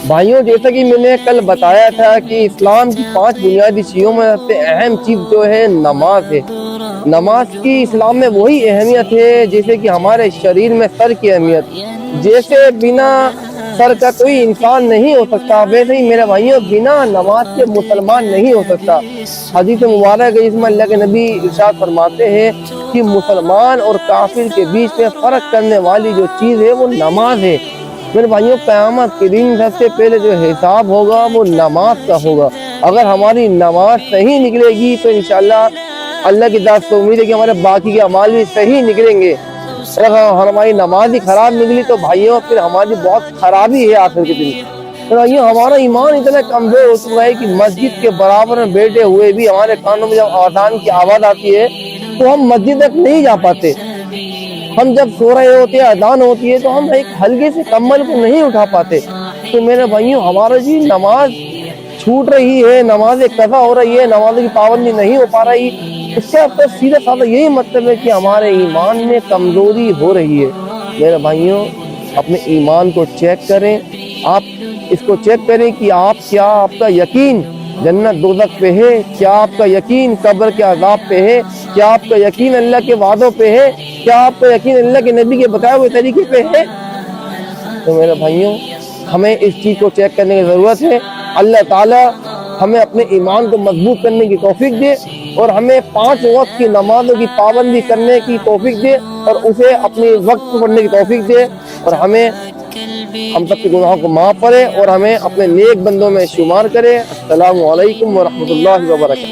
بھائیوں، جیسا کہ میں نے کل بتایا تھا کہ اسلام کی 5 بنیادی چیزوں میں سب سے اہم چیز جو ہے نماز ہے۔ نماز کی اسلام میں وہی اہمیت ہے جیسے کہ ہمارے شریر میں سر کی اہمیت۔ جیسے بنا سر کا کوئی انسان نہیں ہو سکتا، ویسے ہی میرے بھائیوں بنا نماز کے مسلمان نہیں ہو سکتا۔ حدیث مبارک ہے جس میں اللہ کے نبی ارشاد فرماتے ہیں کہ مسلمان اور کافر کے بیچ میں فرق کرنے والی جو چیز ہے وہ نماز ہے۔ میرے بھائیوں، قیامت کے دن سب سے پہلے جو حساب ہوگا وہ نماز کا ہوگا۔ اگر ہماری نماز صحیح نکلے گی تو انشاءاللہ اللہ کی طرف سے امید ہے کہ ہمارے باقی کے اعمال بھی صحیح نکلیں گے۔ اگر ہماری نماز ہی خراب نکلی تو بھائیوں پھر ہماری بہت خرابی ہے آخر کے دن۔ تو بھائیوں، ہمارا ایمان اتنا کمزور ہو چکا ہے کہ مسجد کے برابر میں بیٹھے ہوئے بھی ہمارے کانوں میں جب اذان کی آواز آتی ہے تو ہم مسجد تک نہیں جا پاتے۔ ہم جب سو رہے ہوتے ہیں، اذان ہوتی ہے تو ہم ایک ہلکے سے کمبل کو نہیں اٹھا پاتے۔ تو میرے بھائیوں، ہمارا جی نماز چھوٹ رہی ہے، نماز قضا ہو رہی ہے، نماز کی پابندی نہیں ہو پا رہی، اس کا تو سیدھا سادہ یہی مطلب ہے کہ ہمارے ایمان میں کمزوری ہو رہی ہے۔ میرے بھائیوں، اپنے ایمان کو چیک کریں۔ آپ اس کو چیک کریں کہ کیا آپ کا یقین جنت دوزخ پہ ہے؟ کیا آپ کا یقین قبر کے عذاب پہ ہے؟ کیا آپ کا یقین اللہ کے وعدوں پہ ہے؟ کیا آپ کا یقین اللہ کے نبی کے بتائے ہوئے طریقے پہ ہے؟ تو میرے بھائیوں، ہمیں اس چیز کو چیک کرنے کی ضرورت ہے۔ اللہ تعالیٰ ہمیں اپنے ایمان کو مضبوط کرنے کی توفیق دے اور ہمیں 5 وقت کی نمازوں کی پابندی کرنے کی توفیق دے اور اسے اپنی وقت کو پڑھنے کی توفیق دے، اور ہم سب کے گناہوں کو معاف کرے اور ہمیں اپنے نیک بندوں میں شمار کرے۔ السلام علیکم ورحمۃ اللہ وبرکاتہ۔